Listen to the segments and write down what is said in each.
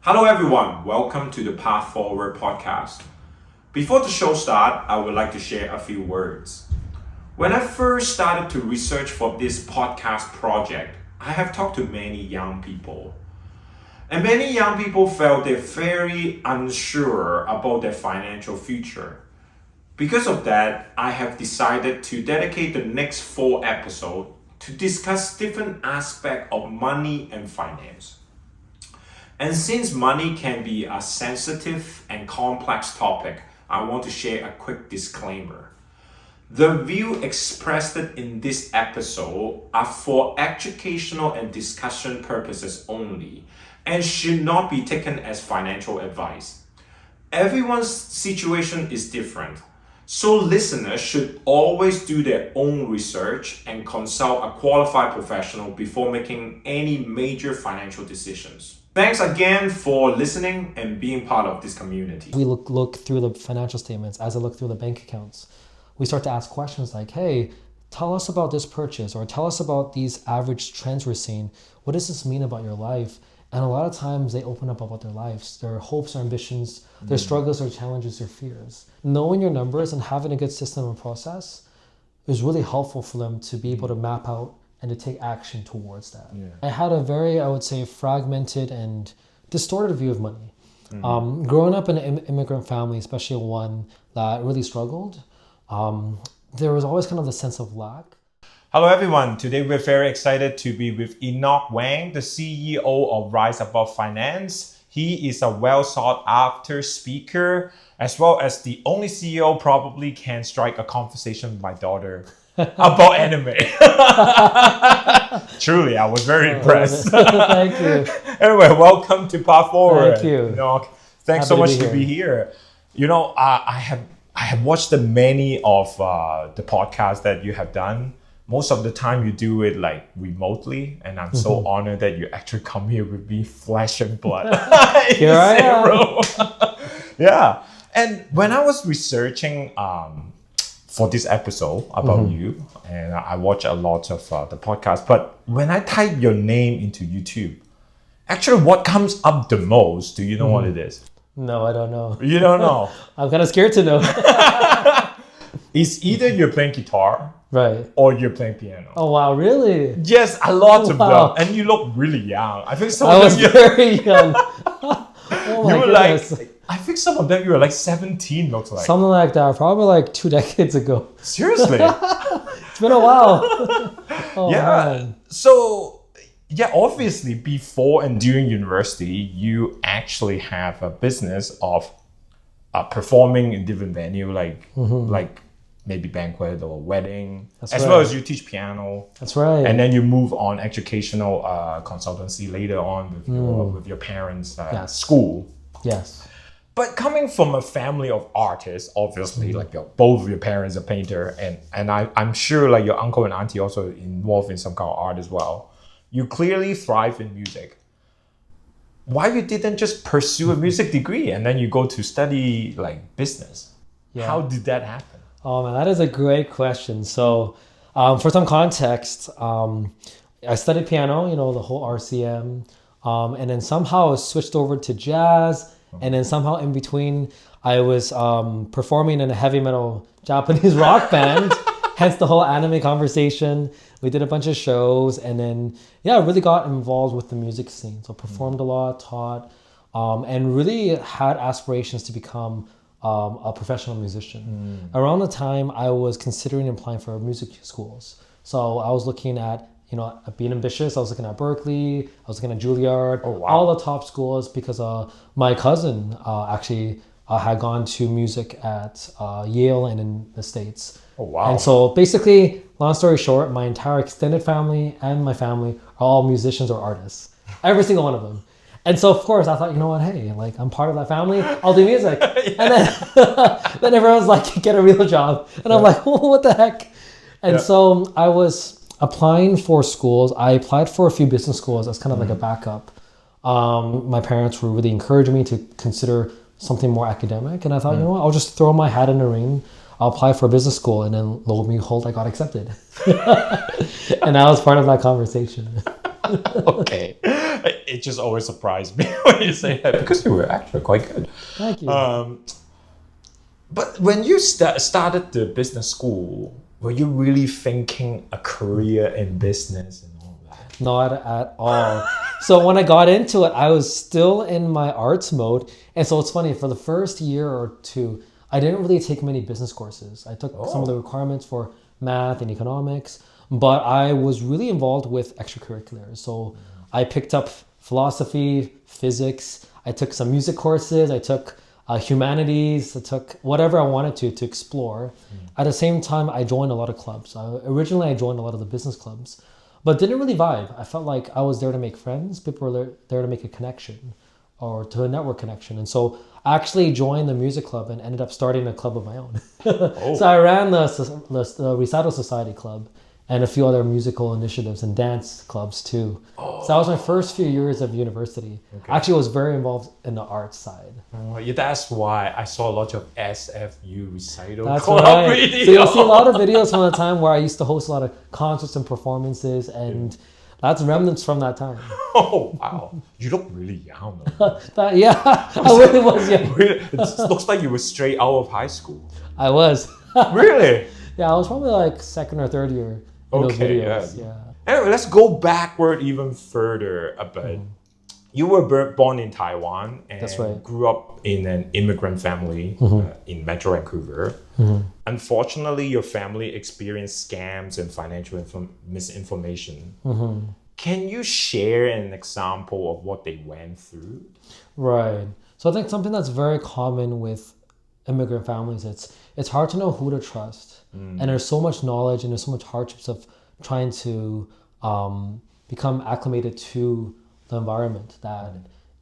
Hello everyone, welcome to the PathForward Podcast. Before the show starts, I would like to share a few words. When I first started to research for this podcast project, I have talked to many young people. And many young people felt they're very unsure about their financial future. Because of that, I have decided to dedicate the next 4 episodes to discuss different aspects of money and finance. And since money can be a sensitive and complex topic, I want to share a quick disclaimer. The views expressed in this episode are for educational and discussion purposes only and should not be taken as financial advice. Everyone's situation is different, so listeners should always do their own research and consult a qualified professional before making any major financial decisions. Thanks again for listening and being part of this community. We look through the financial statements as I look through the bank accounts. We start to ask questions like, hey, tell us about this purchase, or tell us about these average trends we're seeing. What does this mean about your life? And a lot of times they open up about their lives, their hopes, their ambitions, their struggles, their challenges, their fears. Knowing your numbers and having a good system and process is really helpful for them to be able to map out and to take action towards that. I had a very, I would say, fragmented and distorted view of money. Growing up in an immigrant family, especially one that really struggled, there was always kind of the sense of lack. Hello everyone, today we're very excited to be with Enoch Weng, the CEO of Rise Above Finance. He is a well sought after speaker, as well as the only CEO probably can strike a conversation with my daughter about anime. Truly, I was very impressed. Thank you. Anyway, welcome to PathForward. Thank you. Enoch, thanks Happy so much to to be here. You know, I have watched many of the podcasts that you have done. Most of the time you do it like remotely, and I'm so honored that you actually come here with me flesh and blood. Here I am. Yeah. And when I was researching for this episode about you, and I watch a lot of the podcast, but when I type your name into YouTube, actually what comes up the most, do you know what it is? No, I don't know. You don't know? I'm kind of scared to know. It's either you're playing guitar, right, or you're playing piano. Oh, wow, really? Yes, a lot of Wow. them. And you look really young. I think some I of was them very young. Oh my you were goodness. like, I think some of them you were like 17, looks like. Something like that, probably like 2 decades ago. Seriously? It's been a while. Oh, Yeah. man. So, yeah, obviously before and during university, you actually have a business of performing in different venue, like maybe banquet or wedding, That's as right. well as you teach piano. That's right. And then you move on educational consultancy later on with your parents' Yes. school. Yes. But coming from a family of artists, obviously, like both of your parents are painter, and I'm sure like your uncle and auntie also involved in some kind of art as well. You clearly thrive in music. Why you didn't just pursue a music degree and then you go to study like business? Yeah. How did that happen? Oh man, that is a great question. So, for some context, I studied piano, the whole RCM, and then somehow I switched over to jazz, and then somehow in between, I was performing in a heavy metal Japanese rock band, hence the whole anime conversation. We did a bunch of shows, and then, I really got involved with the music scene. So performed a lot, taught, and really had aspirations to become a professional musician. Around the time I was considering applying for music schools. So I was looking at, being ambitious. I was looking at Berkeley, I was looking at Juilliard, all the top schools, because my cousin actually had gone to music at Yale and in the States. Oh, wow. And so basically, long story short, my entire extended family and my family are all musicians or artists. Every single one of them. And so, of course, I thought, you know what, hey, like, I'm part of that family, I'll do music. And then everyone's like, get a real job. And I'm like, what the heck? And so I was applying for schools. I applied for a few business schools as kind of like a backup. My parents were really encouraging me to consider something more academic. And I thought, you know what, I'll just throw my hat in the ring. I'll apply for a business school. And then lo and behold, I got accepted. And I was part of that conversation. Okay. It just always surprised me when you say that because you were actually quite good. Thank you. But when you started the business school, were you really thinking a career in business and all that? Not at all. So when I got into it, I was still in my arts mode. And so it's funny, for the first year or two, I didn't really take many business courses. I took some of the requirements for math and economics, but I was really involved with extracurriculars. So I picked up philosophy, physics. I took some music courses. I took humanities. I took whatever I wanted to explore. At the same time, I joined a lot of clubs. Originally, I joined a lot of the business clubs, but didn't really vibe. I felt like I was there to make friends. People were there to make a connection or to a network connection. And so I actually joined the music club and ended up starting a club of my own. So I ran the Recital Society Club and a few other musical initiatives and dance clubs too. So that was my first few years of university. Okay. Actually, I was very involved in the arts side. Yeah, that's why I saw a lot of SFU recital. That's club right. videos. So you'll see a lot of videos from the time where I used to host a lot of concerts and performances, and that's remnants from that time. Oh, wow. You look really young. Yeah, I really was young. It looks like you were straight out of high school. I was. Really? Yeah, I was probably like second or third year in those videos. Yeah. Anyway, let's go backward even further a bit. You were born in Taiwan and That's right. grew up in an immigrant family in Metro Vancouver. Unfortunately, your family experienced scams and financial misinformation. Can you share an example of what they went through? Right. So I think something that's very common with immigrant families, it's hard to know who to trust. And there's so much knowledge and there's so much hardships of trying to become acclimated to the environment that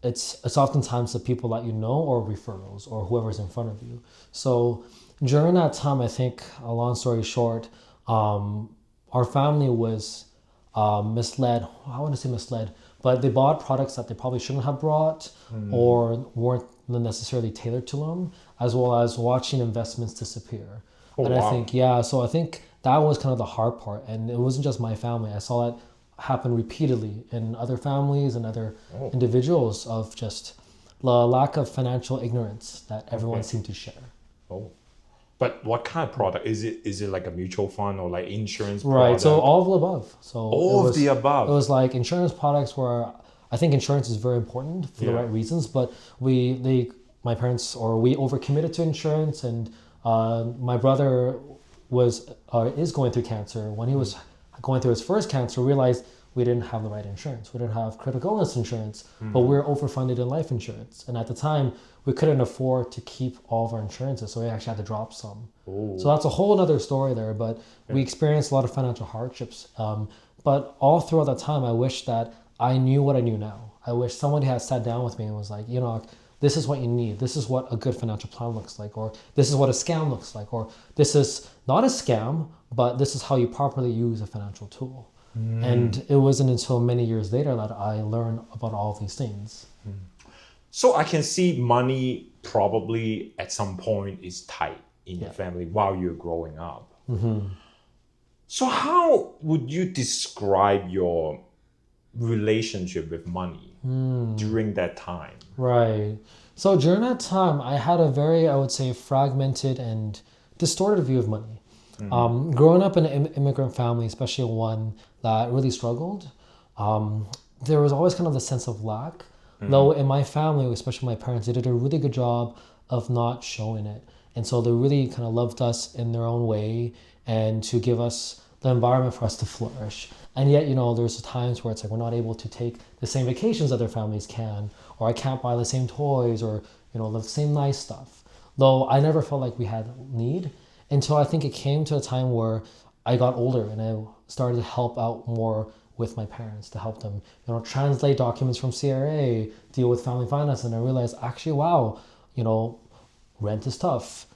it's oftentimes the people that you know or referrals or whoever's in front of you. So during that time, I think, a long story short, our family was misled. I want to say misled, but they bought products that they probably shouldn't have bought or weren't necessarily tailored to them, as well as watching investments disappear. I think that was kind of the hard part. And it wasn't just my family. I saw it happen repeatedly in other families and other individuals of just the lack of financial ignorance that everyone seemed to share. Oh. But what kind of product? Is it like a mutual fund or like insurance Right, product? so all of the above. So all of the above. It was like insurance products where I think insurance is very important for the right reasons, but my parents we overcommitted to insurance, and my brother is going through cancer. When he was going through his first cancer, realized we didn't have the right insurance. We didn't have critical illness insurance, but we were overfunded in life insurance. And at the time, we couldn't afford to keep all of our insurances, so we actually had to drop some. So that's a whole other story there, but we experienced a lot of financial hardships. But all throughout that time, I wish that I knew what I knew now. I wish somebody had sat down with me and was like, this is what you need. This is what a good financial plan looks like, or this is what a scam looks like, or this is not a scam, but this is how you properly use a financial tool. And it wasn't until many years later that I learned about all of these things. So I can see money probably at some point is tight in your family while you're growing up. So how would you describe your relationship with money during that time? Right. So during that time, I had a very, I would say, fragmented and distorted view of money. Growing up in an immigrant family, especially one that really struggled, there was always kind of the sense of lack. Though in my family, especially my parents, they did a really good job of not showing it. And so they really kind of loved us in their own way and to give us the environment for us to flourish. And yet, there's times where it's like we're not able to take the same vacations other families can, or I can't buy the same toys or, the same nice stuff. Though I never felt like we had need until I think it came to a time where I got older and I started to help out more with my parents to help them, translate documents from CRA, deal with family finance. And I realized actually, wow, rent is tough,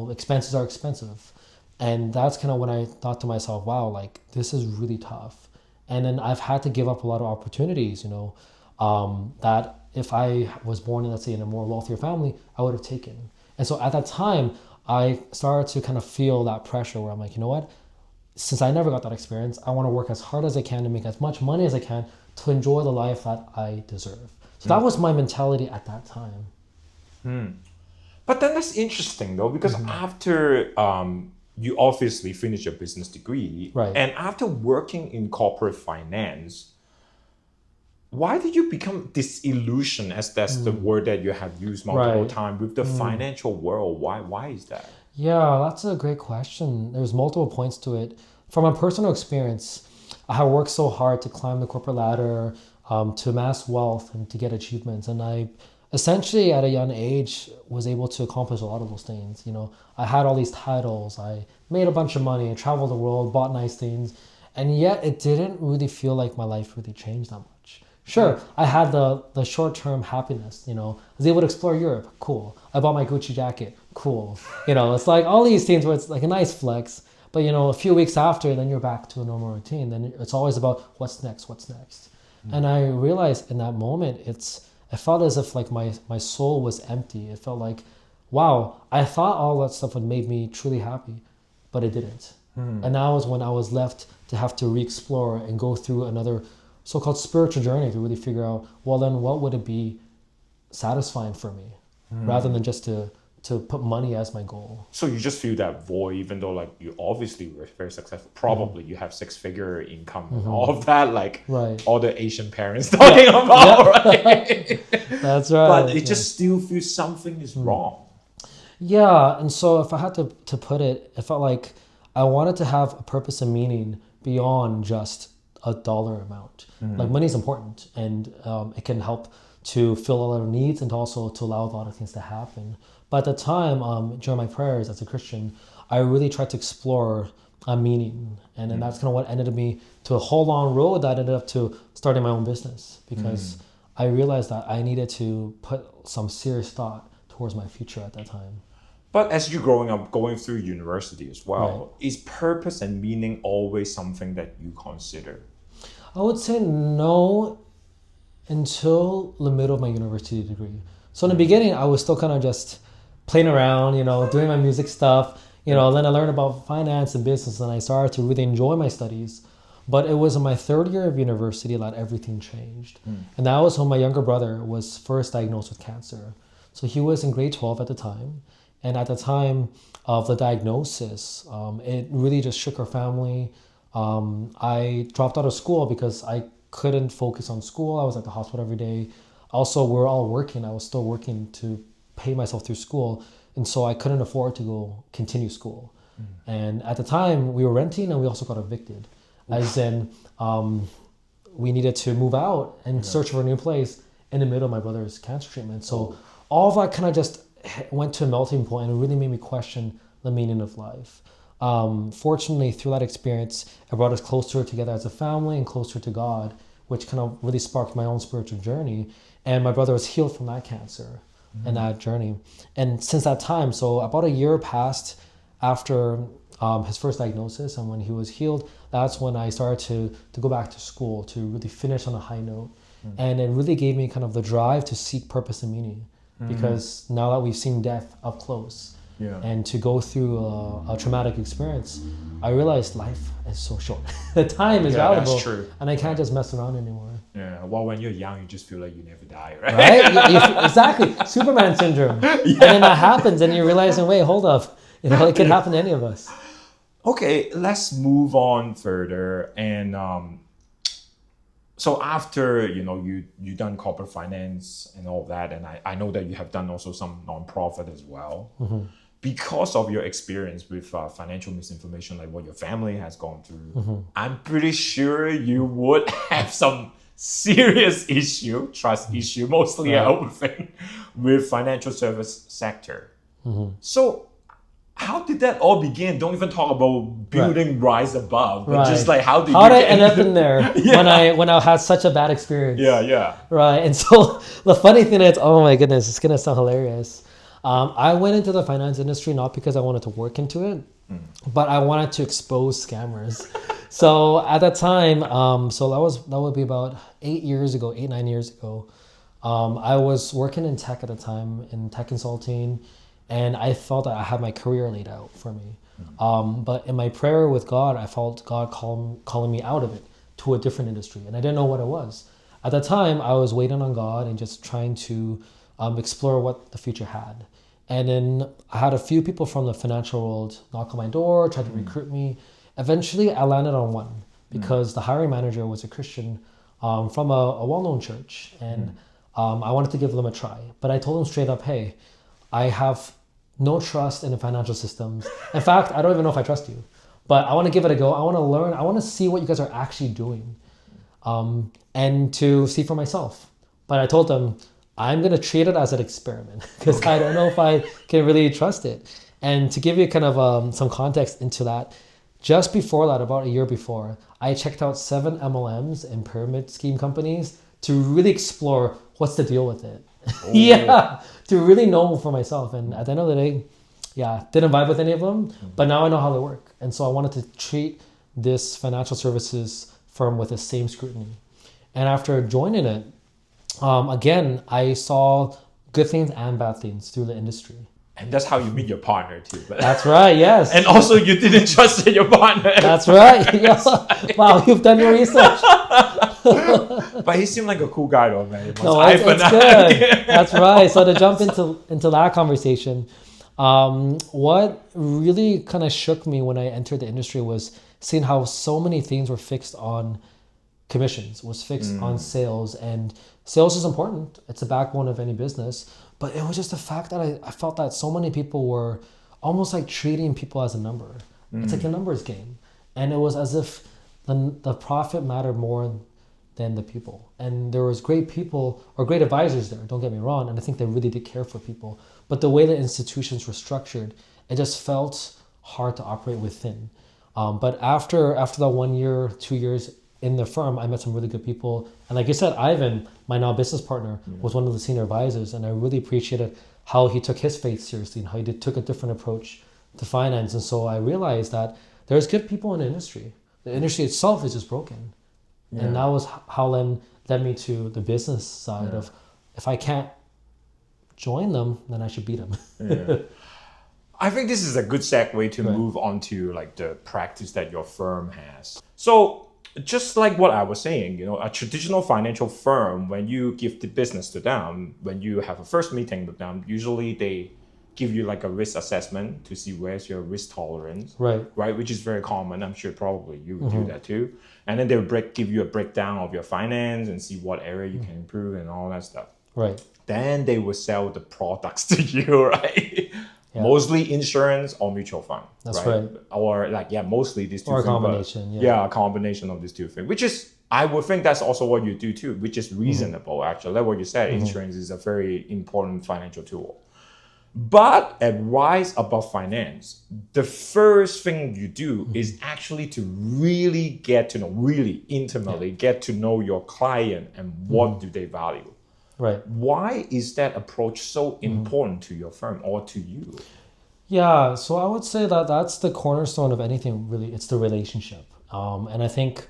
expenses are expensive. And that's kind of when I thought to myself, wow, like this is really tough. And then I've had to give up a lot of opportunities, that if I was born, let's say, in a more wealthier family, I would have taken. And so at that time, I started to kind of feel that pressure where I'm like, you know what? Since I never got that experience, I want to work as hard as I can to make as much money as I can to enjoy the life that I deserve. So that was my mentality at that time. But then that's interesting though, because after you obviously finished your business degree, Right. and after working in corporate finance, why did you become disillusioned, as that's the word that you have used multiple Right. times, with the financial world? Why is that? Yeah, that's a great question. There's multiple points to it. From a personal experience, I have worked so hard to climb the corporate ladder, to amass wealth and to get achievements. And I essentially at a young age was able to accomplish a lot of those things. You know, I had all these titles, I made a bunch of money, I traveled the world, bought nice things, and yet it didn't really feel like my life really changed that much. Sure, I had the short-term happiness, you know. I was able to explore Europe, cool. I bought my Gucci jacket, cool. You know, it's like all these things where it's like a nice flex, but you know, a few weeks after, then you're back to a normal routine. Then it's always about what's next. And I realized in that moment, I felt as if like my soul was empty. It felt like, wow, I thought all that stuff would make me truly happy, but it didn't. And that was when I was left to have to re-explore and go through another so-called spiritual journey to really figure out, well, then what would it be satisfying for me, rather than just to put money as my goal. So you just feel that void, even though like you obviously were very successful. Probably you have 6-figure income and all of that, like Right. all the Asian parents talking about, right? That's right. But it just still feels something is wrong. Yeah, and so if I had to put it, it felt like I wanted to have a purpose and meaning beyond just a dollar amount. Like money is important, and it can help to fill a lot of needs and also to allow a lot of things to happen. But at the time, during my prayers as a Christian, I really tried to explore a meaning, and then that's kind of what ended me to a whole long road that ended up to starting my own business, because I realized that I needed to put some serious thought towards my future at that time. But as you're growing up, going through university as well, Right. is purpose and meaning always something that you consider? I would say no until the middle of my university degree. So in the beginning, I was still kind of just playing around, you know, doing my music stuff, you know, then I learned about finance and business and I started to really enjoy my studies. But it was in my third year of university that everything changed. And that was when my younger brother was first diagnosed with cancer. So he was in grade 12 at the time. And at the time of the diagnosis, it really just shook our family. I dropped out of school because I couldn't focus on school. I was at the hospital every day. Also, we were all working. I was still working to pay myself through school. And so I couldn't afford to go continue school. And at the time, we were renting and we also got evicted. As in, we needed to move out and search for a new place in the middle of my brother's cancer treatment. So all of that kind of just went to a melting point and it really made me question the meaning of life. Fortunately, through that experience, it brought us closer together as a family and closer to God, which kind of really sparked my own spiritual journey. And my brother was healed from that cancer and that journey. And since that time, so about a year passed after his first diagnosis, and when he was healed, that's when I started to go back to school to really finish on a high note. And it really gave me kind of the drive to seek purpose and meaning, because now that we've seen death up close, and to go through a traumatic experience, I realized life is so short. The time is valuable, that's true. and I can't just mess around anymore. Yeah, well, when you're young, you just feel like you never die, right? Right? Exactly. Superman syndrome. And then that happens, and you're realizing, wait, hold up. You know, it could happen to any of us. Okay, let's move on further. And so after, you know, you done corporate finance and all that, and I know that you have done also some nonprofit as well. Because of your experience with financial misinformation, like what your family has gone through, I'm pretty sure you would have some serious issue, trust issue, mostly I would think, with financial service sector. So how did that all begin? Don't even talk about building Rise Above, but just like how did I end up in there when I had such a bad experience? Right. And so the funny thing is, oh my goodness, it's gonna sound hilarious. I went into the finance industry not because I wanted to work into it, but I wanted to expose scammers. So at that time, so that would be about 9 years ago. I was working in tech at the time, in tech consulting, and I felt that I had my career laid out for me. But in my prayer with God, I felt God calling me out of it to a different industry, and I didn't know what it was. At the time, I was waiting on God and just trying to explore what the future had. And then I had a few people from the financial world knock on my door, try to recruit me. Eventually, I landed on one because the hiring manager was a Christian from a well-known church, and I wanted to give them a try. But I told them straight up, hey, I have no trust in the financial systems. In fact, I don't even know if I trust you, but I want to give it a go. I want to learn. I want to see what you guys are actually doing, and to see for myself. But I told them, I'm going to treat it as an experiment because I don't know if I can really trust it. And to give you kind of some context into that, just before that, about a year before, I checked out 7 MLMs and pyramid scheme companies to really explore what's the deal with it. Yeah, to really know for myself. And at the end of the day, didn't vibe with any of them, but now I know how they work. And so I wanted to treat this financial services firm with the same scrutiny. And after joining it, again, I saw good things and bad things through the industry. And that's how you meet your partner too. But that's right, yes. And also you didn't trust your partner. That's right. Yeah. Wow, you've done your research. But he seemed like a cool guy though, man. No, it's good. That's right. So to jump into that conversation, what really kind of shook me when I entered the industry was seeing how so many things were fixed on commissions, was fixed on sales. And sales is important. It's the backbone of any business. But it was just the fact that I felt that so many people were almost like treating people as a number. It's like a numbers game. And it was as if the profit mattered more than the people. And there was great people or great advisors there, don't get me wrong. And I think they really did care for people. But the way the institutions were structured, it just felt hard to operate within. But after that 1 year, 2 years in the firm, I met some really good people. And like you said, Ivan, my now business partner, was one of the senior advisors. And I really appreciated how he took his faith seriously and how he took a different approach to finance. And so I realized that there's good people in the industry. The industry itself is just broken. Yeah. And that was how then led me to the business side of, if I can't join them, then I should beat them. Yeah. I think this is a good segue to move on to like the practice that your firm has. So just like what I was saying, a traditional financial firm, when you give the business to them, when you have a first meeting with them, usually they give you like a risk assessment to see where's your risk tolerance, right? Which is very common. I'm sure probably you would do that too. And then they'll give you a breakdown of your finance and see what area you can improve and all that stuff. Right. Then they will sell the products to you, right? Yeah. Mostly insurance or mutual fund. That's right. Or mostly these two things. Or a combination. A combination of these two things, which is, I would think that's also what you do too, which is reasonable actually. Like what you said, insurance is a very important financial tool. But at Rise Above Finance, the first thing you do is actually to really get to know, really intimately get to know your client and what do they value. Right. Why is that approach so important to your firm or to you? Yeah, so I would say that that's the cornerstone of anything, really. It's the relationship. And I think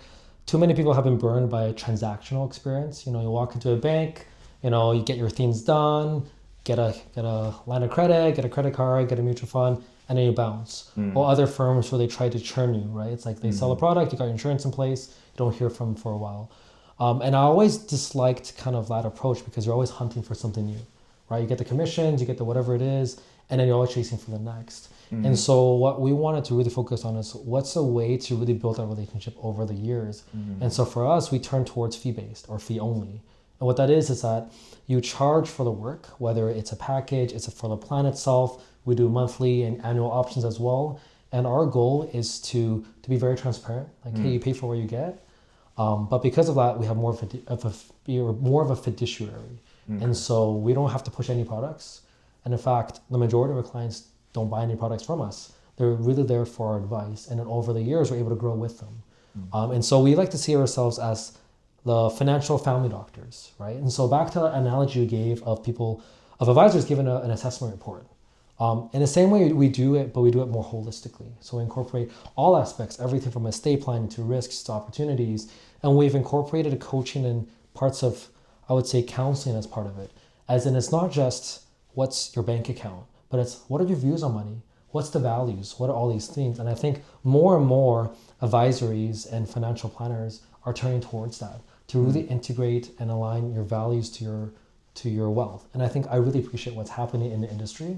too many people have been burned by transactional experience. You walk into a bank, you get your things done, get a line of credit, get a credit card, get a mutual fund, and then you bounce. Or other firms where they try to churn you, right? It's like they sell a product, you got your insurance in place, you don't hear from them for a while. And I always disliked kind of that approach because you're always hunting for something new, right? You get the commissions, you get the whatever it is, and then you're always chasing for the next. And so what we wanted to really focus on is what's a way to really build that relationship over the years. And so for us, we turn towards fee-based or fee-only. And what that is that you charge for the work, whether it's a package, it's for the plan itself. We do monthly and annual options as well. And our goal is to be very transparent. Like, hey, you pay for what you get. But because of that, we have more of a fiduciary. And so we don't have to push any products. And in fact, the majority of our clients don't buy any products from us. They're really there for our advice. And then over the years, we're able to grow with them. And so we like to see ourselves as the financial family doctors, right? And so back to that analogy you gave of advisors given an assessment report. In the same way we do it, but we do it more holistically. So we incorporate all aspects, everything from estate planning to risks to opportunities. And we've incorporated a coaching and parts of, I would say, counseling as part of it. As in, it's not just what's your bank account, but it's what are your views on money? What's the values? What are all these things? And I think more and more advisories and financial planners are turning towards that, to really integrate and align your values to your wealth. And I think I really appreciate what's happening in the industry.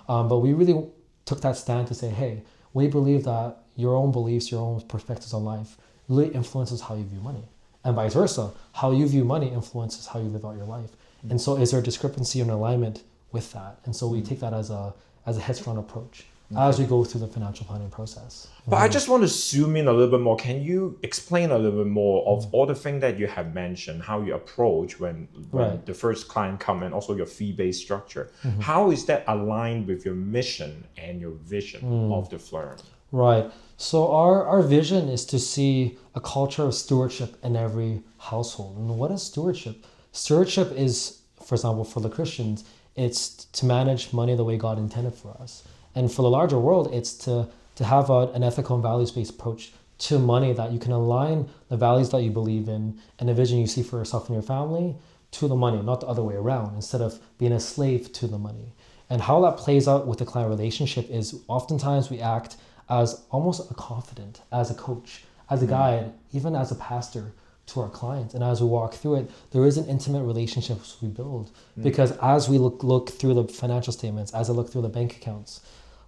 But we really took that stand to say, hey, we believe that your own beliefs, your own perspectives on life really influences how you view money. And vice versa, how you view money influences how you live out your life. And so is there a discrepancy and alignment with that? And so we take that as a headstrong approach as we go through the financial planning process. But I just want to zoom in a little bit more. Can you explain a little bit more of all the things that you have mentioned, how you approach when Right. the first client come, and also your fee-based structure? How is that aligned with your mission and your vision of the firm? Right. So our vision is to see a culture of stewardship in every household. And what is stewardship? Stewardship is, for example, for the Christians, it's to manage money the way God intended for us. And for the larger world, it's to have an ethical and values-based approach to money, that you can align the values that you believe in and the vision you see for yourself and your family to the money, not the other way around, instead of being a slave to the money. And how that plays out with the client relationship is oftentimes we act as almost a confidant, as a coach, as a guide, even as a pastor to our clients. And as we walk through it, there is an intimate relationship we build, because as we look through the financial statements, as I look through the bank accounts,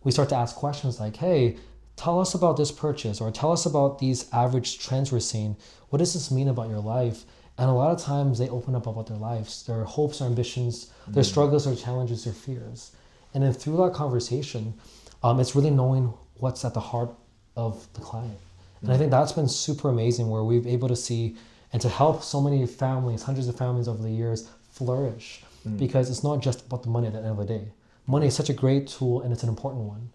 we start to ask questions like, hey, tell us about this purchase, or tell us about these average trends we're seeing. What does this mean about your life? And a lot of times they open up about their lives, their hopes, their ambitions, their struggles, their challenges, their fears. And then through that conversation, it's really knowing what's at the heart of the client. And I think that's been super amazing, where we've able to see and to help so many families, hundreds of families over the years flourish, because it's not just about the money at the end of the day. Money is such a great tool and it's an important one.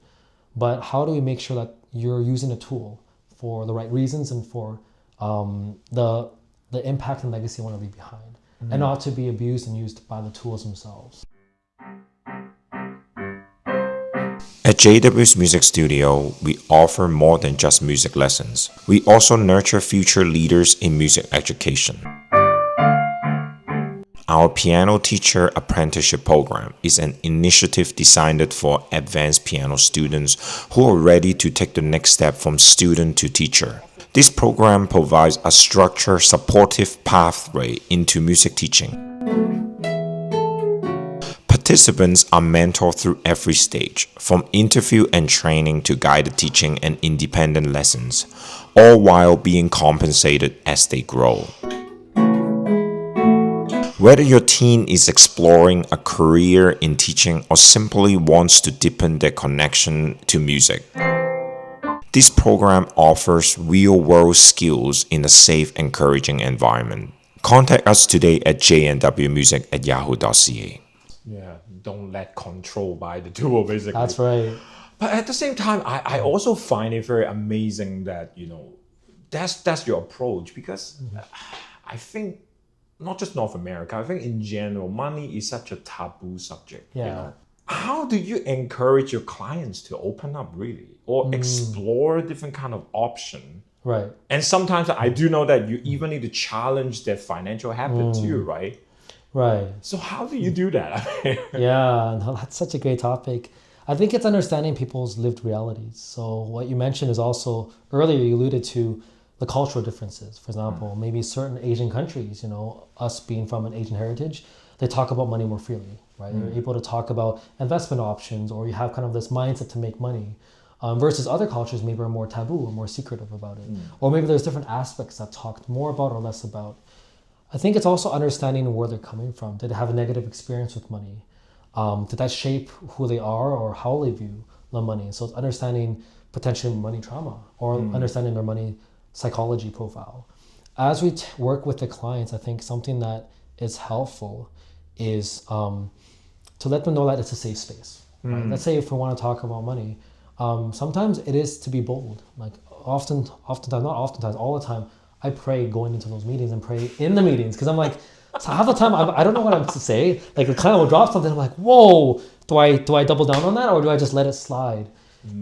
But how do we make sure that you're using a tool for the right reasons and for the impact and legacy you want to leave behind, and not to be abused and used by the tools themselves? At JW's Music Studio, we offer more than just music lessons. We also nurture future leaders in music education. Our piano teacher apprenticeship program is an initiative designed for advanced piano students who are ready to take the next step from student to teacher. This program provides a structured, supportive pathway into music teaching. Participants are mentored through every stage, from interview and training to guided teaching and independent lessons, all while being compensated as they grow. Whether your teen is exploring a career in teaching or simply wants to deepen their connection to music, this program offers real-world skills in a safe, encouraging environment. Contact us today at jnwmusic@yahoo.ca. Yeah, don't let control by the tool, basically. That's right. But at the same time, I also find it very amazing that, that's your approach, because I think not just North America, I think in general, money is such a taboo subject. Yeah. How do you encourage your clients to open up, really, or explore different kind of option? Right. And sometimes I do know that you even need to challenge their financial habit too, right? Right. So how do you do that? Yeah, no, that's such a great topic. I think it's understanding people's lived realities. So what you mentioned is also, earlier you alluded to the cultural differences. For example, maybe certain Asian countries, us being from an Asian heritage, they talk about money more freely, right? They're able to talk about investment options, or you have kind of this mindset to make money. Versus other cultures maybe are more taboo or more secretive about it. Or maybe there's different aspects that talked more about or less about. I think it's also understanding where they're coming from. Did they have a negative experience with money? Did that shape who they are or how they view the money? So it's understanding potentially money trauma, or understanding their money psychology profile. As we work with the clients, I think something that is helpful is to let them know that it's a safe space. Right? Let's say if we want to talk about money, sometimes it is to be bold. Like oftentimes, not oftentimes, all the time, I pray going into those meetings and pray in the meetings, because I'm like, so half the time I don't know what I'm to say. Like the client will drop something, I'm like, whoa, do I double down on that, or do I just let it slide?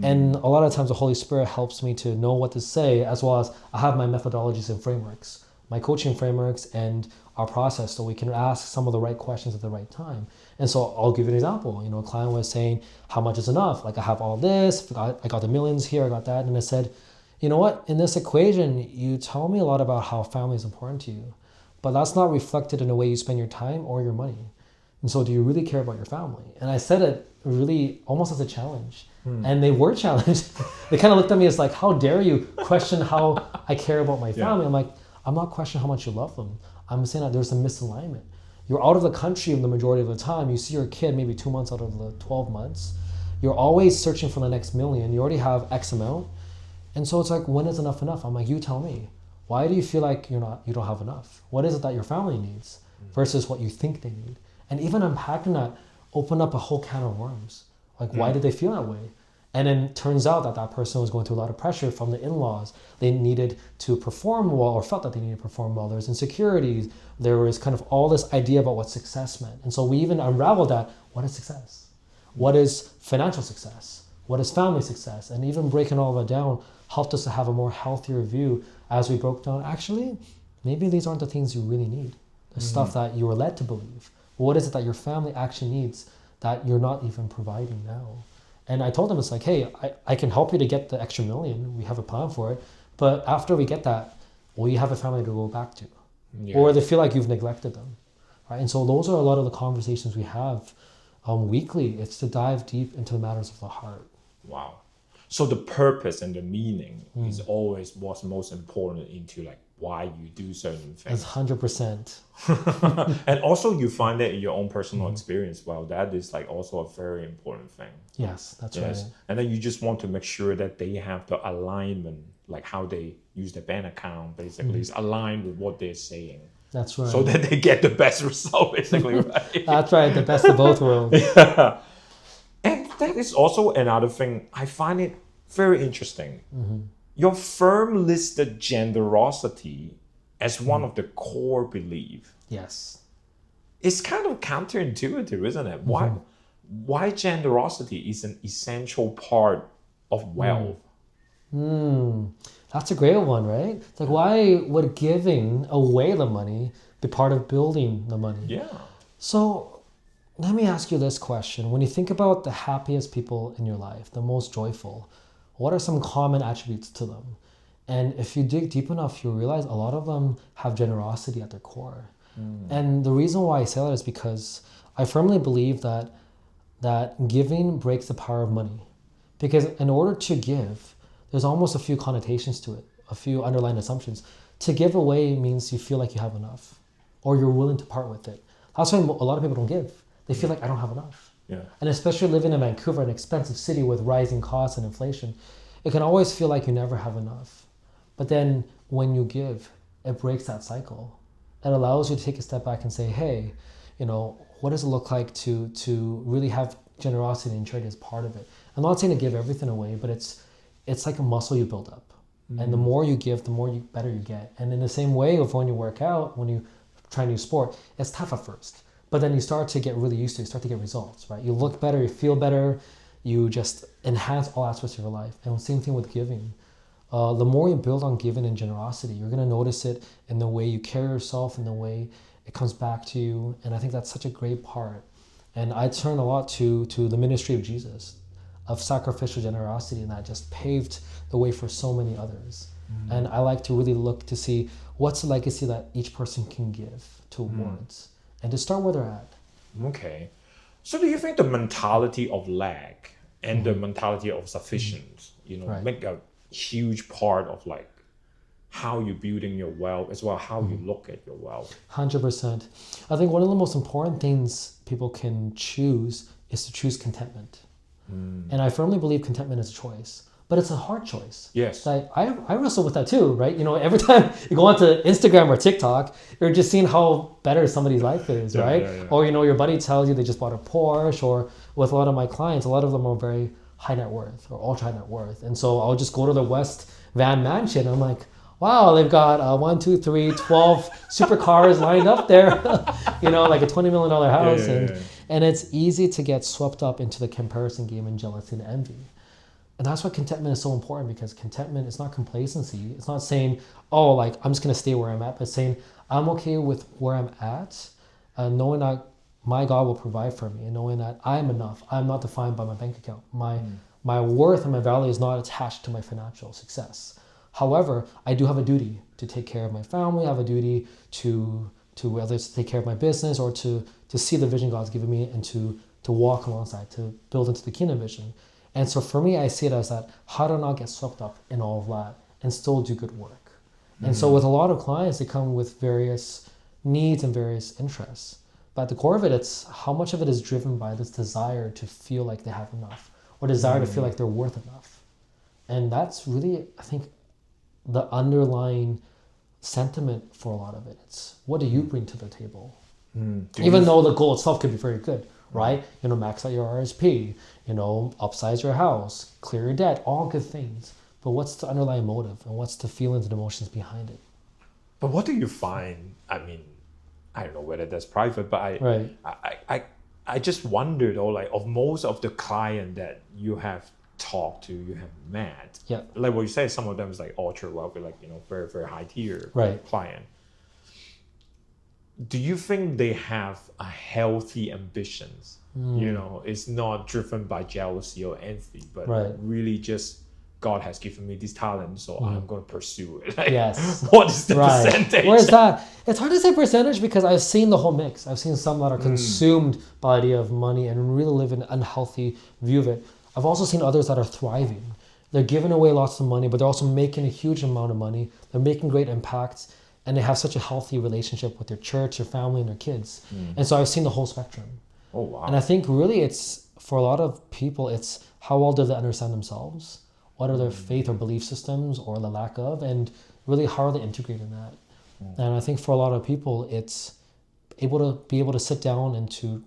And a lot of times the Holy Spirit helps me to know what to say, as well as I have my methodologies and frameworks, my coaching frameworks and our process, so we can ask some of the right questions at the right time. And so I'll give you an example. A client was saying, how much is enough? Like, I have all this, I got the millions here, I got that. And I said, you know what? In this equation, you tell me a lot about how family is important to you, but that's not reflected in the way you spend your time or your money. And so do you really care about your family? And I said it really almost as a challenge. And they were challenged. They kind of looked at me as like, how dare you question how I care about my family? I'm like, I'm not questioning how much you love them. I'm saying that there's a misalignment. You're out of the country the majority of the time. You see your kid maybe 2 months out of the 12 months. You're always searching for the next million. You already have X amount. And so it's like, when is enough enough? I'm like, you tell me. Why do you feel like you don't have enough? What is it that your family needs versus what you think they need? And even unpacking that opened up a whole can of worms. Like, why did they feel that way? And then it turns out that that person was going through a lot of pressure from the in-laws. They needed to perform well, or felt that they needed to perform well. There's insecurities. There was kind of all this idea about what success meant. And so we even unraveled that. What is success? What is financial success? What is family success? And even breaking all of that down helped us to have a more healthier view as we broke down, actually, maybe these aren't the things you really need. The stuff that you were led to believe. What is it that your family actually needs that you're not even providing now? And I told them, it's like, hey, I can help you to get the extra million. We have a plan for it. But after we get that, will you have a family to go back to? Or they feel like you've neglected them. Right? And so those are a lot of the conversations we have weekly. It's to dive deep into the matters of the heart. Wow. So the purpose and the meaning is always what's most important into like why you do certain things. It's 100%. And also you find that in your own personal experience. Well, that is like also a very important thing. Yes, that's right. And then you just want to make sure that they have the alignment, like how they use their bank account basically is aligned with what they're saying. That's right. So that they get the best result basically, right? That's right, the best of both worlds. Yeah. And that is also another thing. I find it very interesting. Your firm listed generosity as one of the core beliefs. Yes. It's kind of counterintuitive, isn't it? Why generosity is an essential part of wealth? That's a great one, right? It's like, why would giving away the money be part of building the money? Yeah. So let me ask you this question. When you think about the happiest people in your life, the most joyful, what are some common attributes to them? And if you dig deep enough, you realize a lot of them have generosity at their core. And the reason why I say that is because I firmly believe that giving breaks the power of money. Because in order to give, there's almost a few connotations to it, a few underlying assumptions. To give away means you feel like you have enough, or you're willing to part with it. That's why a lot of people don't give. They feel like, I don't have enough. Yeah. And especially living in Vancouver, an expensive city with rising costs and inflation, it can always feel like you never have enough. But then when you give, it breaks that cycle. It allows you to take a step back and say, hey, what does it look like to really have generosity and charity as part of it? I'm not saying to give everything away, but it's like a muscle you build up. And the more you give, the more better you get. And in the same way of when you work out, when you try a new sport, it's tough at first. But then you start to get really used to it, you start to get results, right? You look better, you feel better, you just enhance all aspects of your life. And same thing with giving. The more you build on giving and generosity, you're going to notice it in the way you carry yourself, in the way it comes back to you. And I think that's such a great part. And I turn a lot to the ministry of Jesus, of sacrificial generosity, and that just paved the way for so many others. And I like to really look to see what's the legacy that each person can give towards, and to start where they're at. Okay. So do you think the mentality of lack and the mentality of sufficient, make a huge part of like how you're building your wealth as well, how you look at your wealth? 100%. I think one of the most important things people can choose is to choose contentment. And I firmly believe contentment is a choice, but it's a hard choice. Yes. Like I wrestle with that too, right? Every time you go onto Instagram or TikTok, you're just seeing how better somebody's life is, right? Yeah. Or, your buddy tells you they just bought a Porsche, or with a lot of my clients, a lot of them are very high net worth or ultra high net worth. And so I'll just go to the West Van Mansion. I'm like, wow, they've got 12 supercars lined up there, like a $20 million house. And it's easy to get swept up into the comparison game and jealousy and envy. And that's why contentment is so important, because contentment is not complacency. It's not saying, oh, like, I'm just going to stay where I'm at, but saying, I'm okay with where I'm at, knowing that my God will provide for me, and knowing that I'm enough. I'm not defined by my bank account. My worth and my value is not attached to my financial success. However, I do have a duty to take care of my family. I have a duty to whether it's to take care of my business or to see the vision God's given me and to walk alongside, to build into the kingdom vision. And so for me, I see it as that, how to not get swept up in all of that and still do good work. And so with a lot of clients, they come with various needs and various interests. But at the core of it, it's how much of it is driven by this desire to feel like they have enough or desire to feel like they're worth enough. And that's really, I think, the underlying sentiment for a lot of it. It's what do you bring to the table? Even though the goal itself could be very good, right? Max out your RSP, upsize your house, clear your debt, all good things. But what's the underlying motive and what's the feelings and emotions behind it? But what do you find? I mean, I don't know whether that's private, but I just wonder though, like of most of the client that you have talked to, you have met, like what you say, some of them is like ultra wealthy, like very very high tier client. Do you think they have a healthy ambitions? It's not driven by jealousy or envy, but really just God has given me this talent, so I'm going to pursue it. Yes. What is the percentage? Where is that? It's hard to say percentage because I've seen the whole mix. I've seen some that are consumed by the idea of money and really live an unhealthy view of it. I've also seen others that are thriving. They're giving away lots of money, but they're also making a huge amount of money. They're making great impacts, and they have such a healthy relationship with their church, their family, and their kids. And so I've seen the whole spectrum. Oh, wow. And I think really it's, for a lot of people, it's how well do they understand themselves? What are their faith or belief systems or the lack of? And really how are they integrating that? And I think for a lot of people, it's be able to sit down and to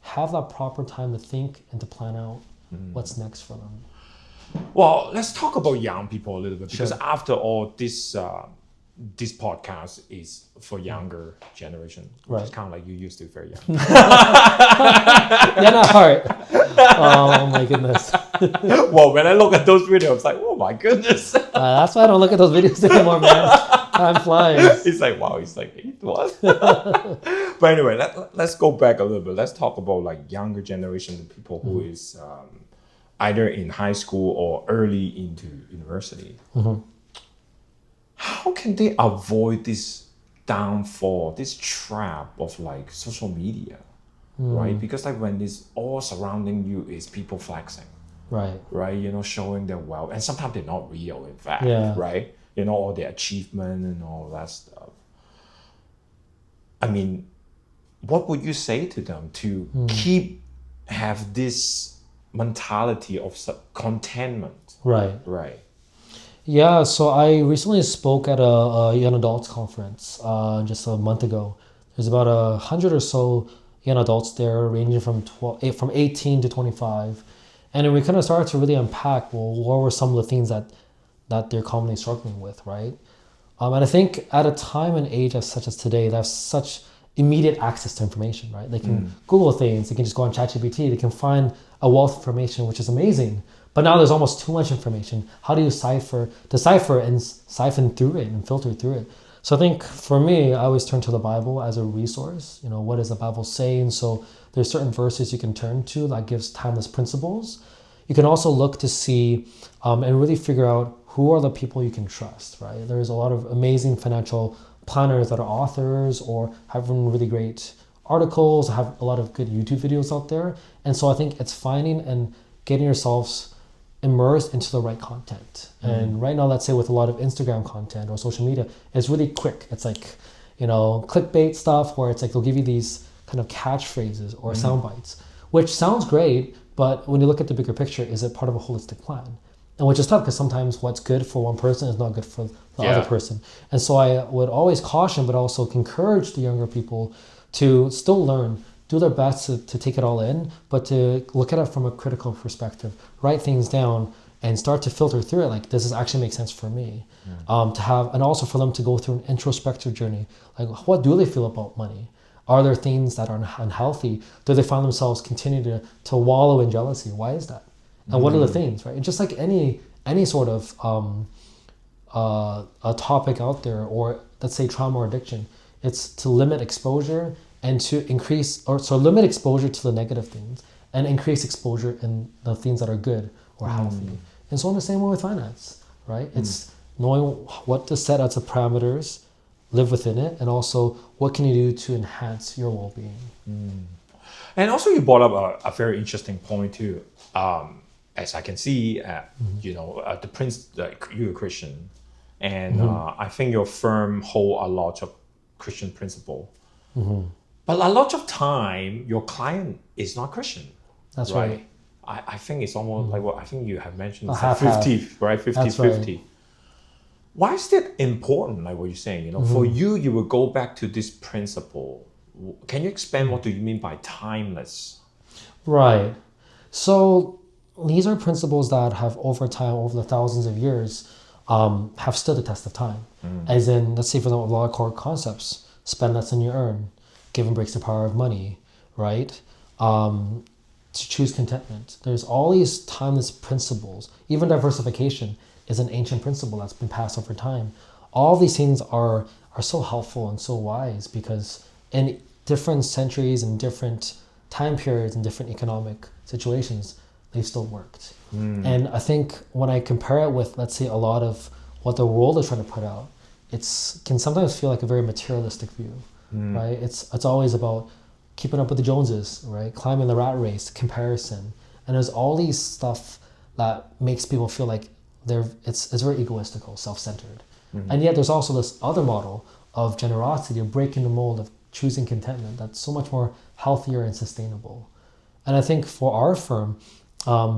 have that proper time to think and to plan out what's next for them. Well, let's talk about young people a little bit, because after all, this podcast is for younger generation. Which is kind of like you used to be very young. Yeah, not hard. Oh my goodness. Well, when I look at those videos, it's like, oh my goodness. That's why I don't look at those videos anymore, man. Time flies. It's like, wow, it's like 8 what? But anyway, let's go back a little bit. Let's talk about like younger generation, the people who is either in high school or early into university. How can they avoid this downfall, this trap of like social media, right? Because like when it's all surrounding you is people flexing, right? Showing their wealth, and sometimes they're not real, in fact, right? All their achievement and all that stuff. I mean, what would you say to them to have this mentality of contentment? Right. Yeah, so I recently spoke at a young adults conference just a month ago. There's about 100 or so young adults there, ranging from 18 to 25, and then we kind of started to really unpack, well, what were some of the things that they're commonly struggling with, right? And I think at a time and age such as today, they have such immediate access to information, right? They can Google things, they can just go on ChatGPT, they can find a wealth of information, which is amazing. But now there's almost too much information. How do you decipher and siphon through it and filter through it? So I think for me, I always turn to the Bible as a resource. What does the Bible say? And so there's certain verses you can turn to that gives timeless principles. You can also look to see and really figure out who are the people you can trust, right? There's a lot of amazing financial planners that are authors or have written really great articles, have a lot of good YouTube videos out there. And so I think it's finding and getting yourselves immersed into the right content. And right now, let's say with a lot of Instagram content or social media, it's really quick. It's like, clickbait stuff where it's like they'll give you these kind of catchphrases or sound bites, which sounds great, but when you look at the bigger picture, is it part of a holistic plan? And which is tough because sometimes what's good for one person is not good for the other person. And so I would always caution, but also encourage the younger people to still learn, do their best to take it all in, but to look at it from a critical perspective, write things down and start to filter through it. Like, does this actually make sense for me? To have, and also for them to go through an introspective journey. Like, what do they feel about money? Are there things that are unhealthy? Do they find themselves continue to wallow in jealousy? Why is that? And what are the things, right? And just like any sort of a topic out there, or let's say trauma or addiction, it's to limit exposure and to limit exposure to the negative things and increase exposure in the things that are good or healthy. And so in the same way with finance, right? It's knowing what to set as a parameters, live within it, and also what can you do to enhance your well-being. And also you brought up a very interesting point too. As I can see, the Prince, you're a Christian, and I think your firm hold a lot of Christian principle. But a lot of time, your client is not Christian. That's right. I think it's almost like what I think you have mentioned, it's half, 50, right? 50, That's 50. Right. Why is that important, like what you're saying? For you will go back to this principle. Can you expand what do you mean by timeless? Right. So these are principles that have over time, over the thousands of years, have stood the test of time. As in, let's say for example, a lot of core concepts: spend less than you earn, give and breaks the power of money, right? To choose contentment. There's all these timeless principles. Even diversification is an ancient principle that's been passed over time. All these things are so helpful and so wise because in different centuries and different time periods and different economic situations, they've still worked. And I think when I compare it with, let's say, a lot of what the world is trying to put out, can sometimes feel like a very materialistic view, right? It's always about keeping up with the Joneses, right? Climbing the rat race, comparison. And there's all these stuff that makes people feel like it's very egoistical, self-centered. And yet there's also this other model of generosity, of breaking the mold, of choosing contentment that's so much more healthier and sustainable. And I think for our firm,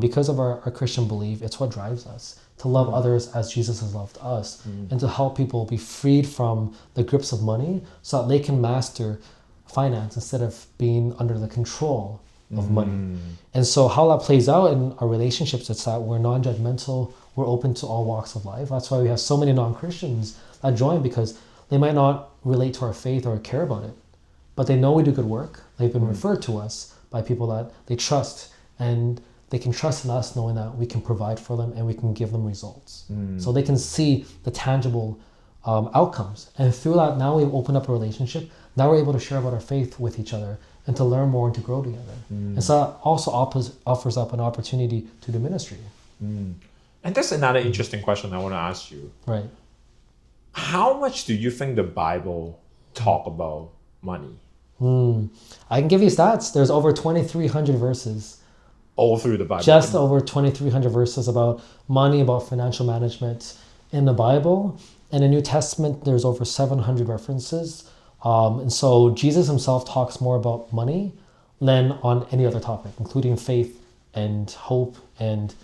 because of our Christian belief, it's what drives us to love others as Jesus has loved us and to help people be freed from the grips of money so that they can master finance instead of being under the control of money. And so how that plays out in our relationships, it's that we're non-judgmental, we're open to all walks of life. That's why we have so many non-Christians that join, because they might not relate to our faith or care about it, but they know we do good work. They've been referred to us by people that they trust, and they can trust in us knowing that we can provide for them and we can give them results. So they can see the tangible outcomes. And through that, now we've opened up a relationship. Now we're able to share about our faith with each other and to learn more and to grow together. And so that also offers up an opportunity to do ministry. And that's another interesting question I want to ask you. Right. How much do you think the Bible talk about money? I can give you stats. There's over 2,300 verses. All through the Bible? Just over 2,300 verses about money, about financial management in the Bible. In the New Testament, there's over 700 references. And so Jesus himself talks more about money than on any other topic, including faith and hope and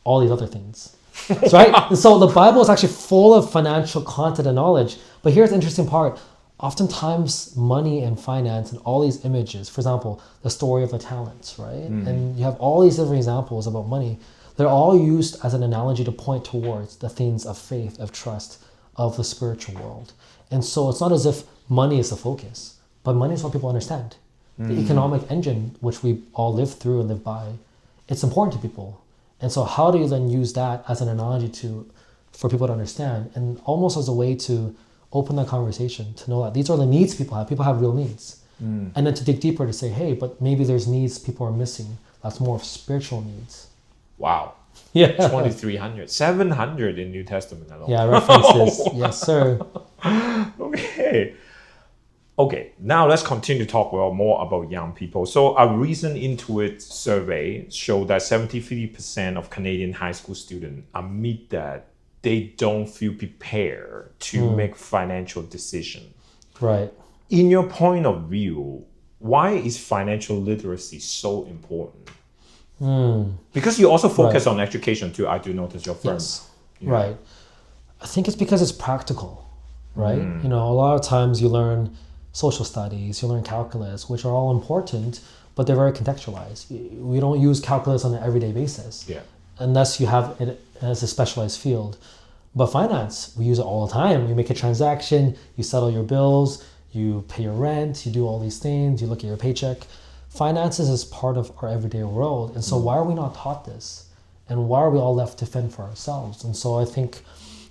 all these other things. That's right. So the Bible is actually full of financial content and knowledge. But here's the interesting part. Oftentimes money and finance and all these images, for example, the story of the talents, right? And you have all these different examples about money. They're all used as an analogy to point towards the things of faith, of trust, of the spiritual world. And so it's not as if money is the focus, but money is what people understand. The economic engine, which we all live through and live by, it's important to people. And so how do you then use that as an analogy for people to understand, and almost as a way to open that conversation, to know that these are the needs people have. People have real needs. And then to dig deeper to say, hey, but maybe there's needs people are missing. That's more of spiritual needs. Wow. Yeah. 2,300. 700 in New Testament alone. Yeah, references. Yes, sir. Okay, now let's continue to talk more about young people. So a recent Intuit survey showed that 73% of Canadian high school students admit that they don't feel prepared to make financial decisions. Right. In your point of view, why is financial literacy so important? Because you also focus on education too. I do notice your firm. Yes. Yeah. Right. I think it's because it's practical, right? You know, a lot of times you learn social studies, you learn calculus, which are all important, but they're very contextualized. We don't use calculus on an everyday basis unless you have it as a specialized field. But finance, we use it all the time. You make a transaction, you settle your bills, you pay your rent, you do all these things, you look at your paycheck. Finances is part of our everyday world. And so why are we not taught this? And why are we all left to fend for ourselves? And so I think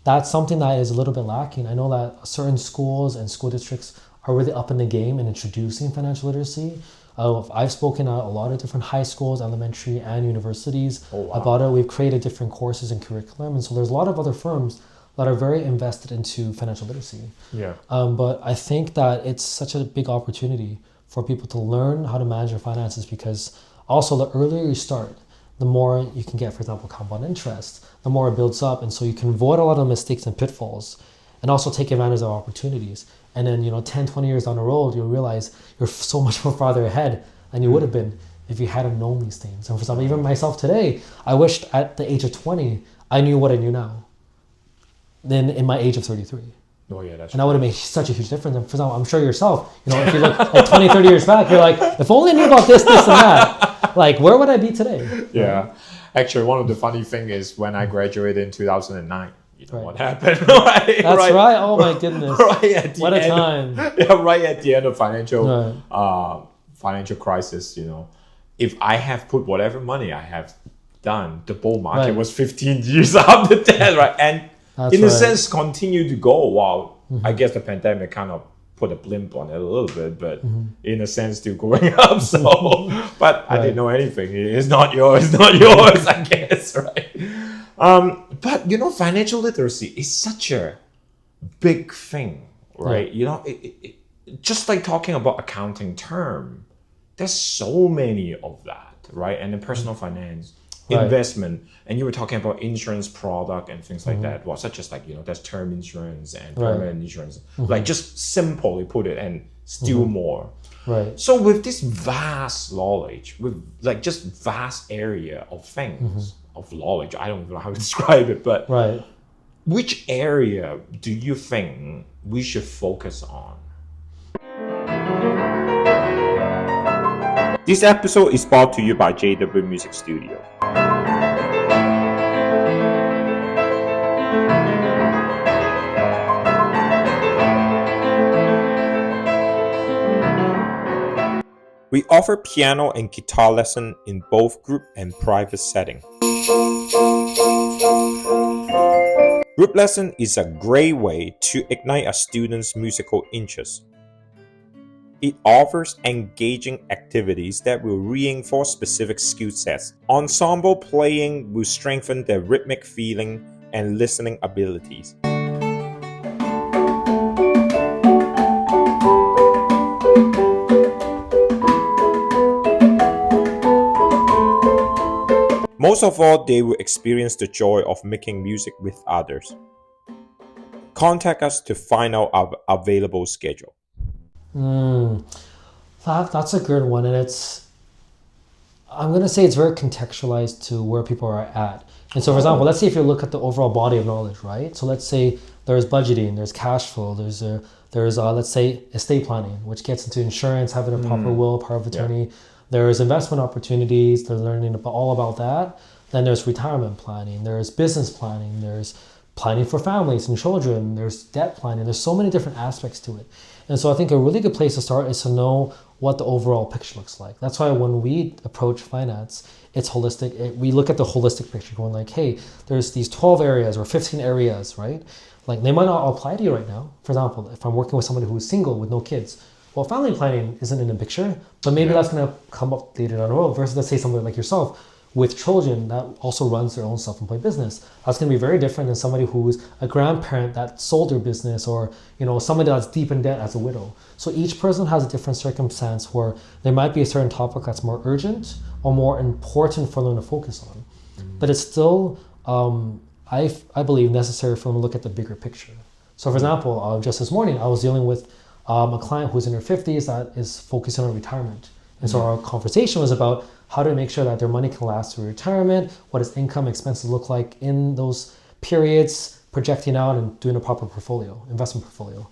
that's something that is a little bit lacking. I know that certain schools and school districts are really up in the game in introducing financial literacy. I've spoken at a lot of different high schools, elementary and universities about it. We've created different courses and curriculum. And so there's a lot of other firms that are very invested into financial literacy. Yeah. But I think that it's such a big opportunity for people to learn how to manage their finances, because also the earlier you start, the more you can get, for example, compound interest, the more it builds up. And so you can avoid a lot of mistakes and pitfalls and also take advantage of opportunities. And then, 10, 20 years down the road, you'll realize you're so much more farther ahead than you would have been if you hadn't known these things. And for example, even myself today, I wished at the age of 20, I knew what I knew now than in my age of 33. Oh yeah, that's and that would have made such a huge difference. And for example, I'm sure yourself, if you look like 20, 30 years back, you're like, if only I knew about this, and that, like, where would I be today? Yeah. Actually, one of the funny thing is when I graduated in 2009, what happened? That's right. Oh my goodness. Right at the what a end, time. Yeah, right at the end of financial crisis, if I have put whatever money I have done, the bull market was 15 years after that, right? And in a sense, continue to go while I guess the pandemic kind of put a blimp on it a little bit, but in a sense still going up. So, but I didn't know anything. It's not yours, I guess, right? But financial literacy is such a big thing, right? Just like talking about accounting term, there's so many of that, right? And then personal finance, investment, and you were talking about insurance product and things like that. Well, such as there's term insurance and permanent insurance. Like just simply put it, and still more. Right. So with this vast knowledge, with just vast area of things, of knowledge, I don't know how to describe it, but which area do you think we should focus on? This episode is brought to you by JW Music Studio. We offer piano and guitar lesson in both group and private setting. Group lesson is a great way to ignite a student's musical interest. It offers engaging activities that will reinforce specific skill sets. Ensemble playing will strengthen their rhythmic feeling and listening abilities. Most of all, they will experience the joy of making music with others. Contact us to find out our available schedule. That's a good one, and I'm going to say it's very contextualized to where people are at. And so, for example, let's say if you look at the overall body of knowledge, right? So let's say there's budgeting, there's cash flow, there's let's say estate planning, which gets into insurance, having a proper will, power of attorney. Yeah. There's investment opportunities, they're learning all about that. Then there's retirement planning, there's business planning, there's planning for families and children, there's debt planning. There's so many different aspects to it. And so I think a really good place to start is to know what the overall picture looks like. That's why when we approach finance, it's holistic. We look at the holistic picture, going like, hey, there's these 12 areas or 15 areas, right? Like they might not apply to you right now. For example, if I'm working with somebody who's single with no kids, well, family planning isn't in the picture, but maybe that's going to come up later down the road. Versus, let's say somebody like yourself with children that also runs their own self-employed business. That's going to be very different than somebody who's a grandparent that sold their business, or somebody that's deep in debt as a widow. So each person has a different circumstance where there might be a certain topic that's more urgent or more important for them to focus on. But it's still, I believe, necessary for them to look at the bigger picture. So for example, just this morning, I was dealing with a client who's in her 50s that is focusing on retirement. And so our conversation was about how to make sure that their money can last through retirement, what does income expenses look like in those periods, projecting out and doing a proper investment portfolio.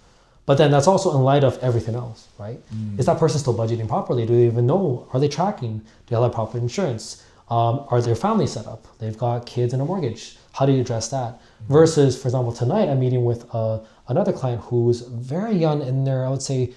But then that's also in light of everything else, right? Is that person still budgeting properly? Do they even know? Are they tracking? Do they have proper insurance? Are their family set up? They've got kids and a mortgage. How do you address that? Versus, for example, tonight I'm meeting with another client who's very young in their, I would say,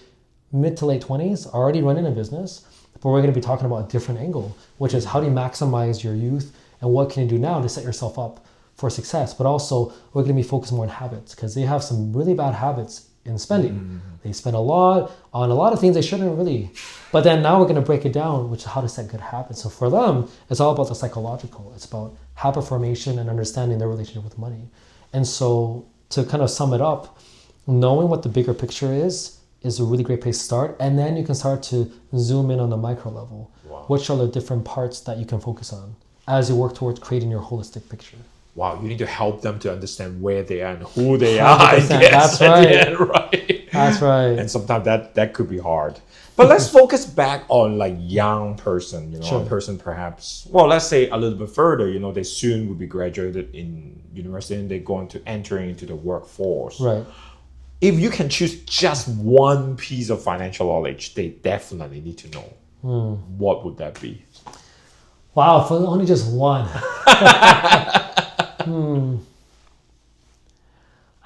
mid to late 20s, already running a business. But we're going to be talking about a different angle, which is how do you maximize your youth and what can you do now to set yourself up for success? But also, we're going to be focused more on habits because they have some really bad habits in spending. They spend a lot on a lot of things they shouldn't really. But then now we're going to break it down, which is how to set good habits. So for them, it's all about the psychological. It's about habit formation and understanding their relationship with money. And so to kind of sum it up, knowing what the bigger picture is a really great place to start. And then you can start to zoom in on the micro level. Wow. Which are the different parts that you can focus on as you work towards creating your holistic picture. Wow, you need to help them to understand where they are and who they are. I guess, that's right. Right. That's right. And sometimes that could be hard. But let's focus back on like young person, Sure. a person perhaps, well, let's say a little bit further, they soon will be graduated in university and they're going to enter into the workforce. Right. If you can choose just one piece of financial knowledge, they definitely need to know. What would that be? Wow, for only just one.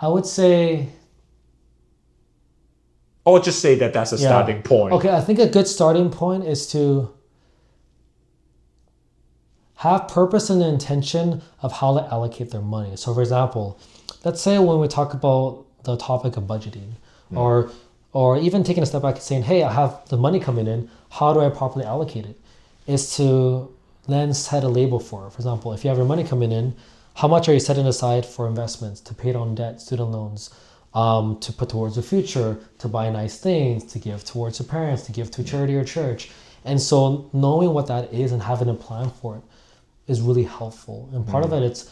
I would say... Or just say that's a starting point. Okay, I think a good starting point is to have purpose and intention of how to allocate their money. So for example, let's say when we talk about the topic of budgeting, or even taking a step back and saying, hey, I have the money coming in, how do I properly allocate it? Is to then set a label for it. For example, if you have your money coming in, how much are you setting aside for investments, to pay down debt, student loans, to put towards the future, to buy nice things, to give towards your parents, to give to charity or church. And so knowing what that is and having a plan for it is really helpful. And part of it, it's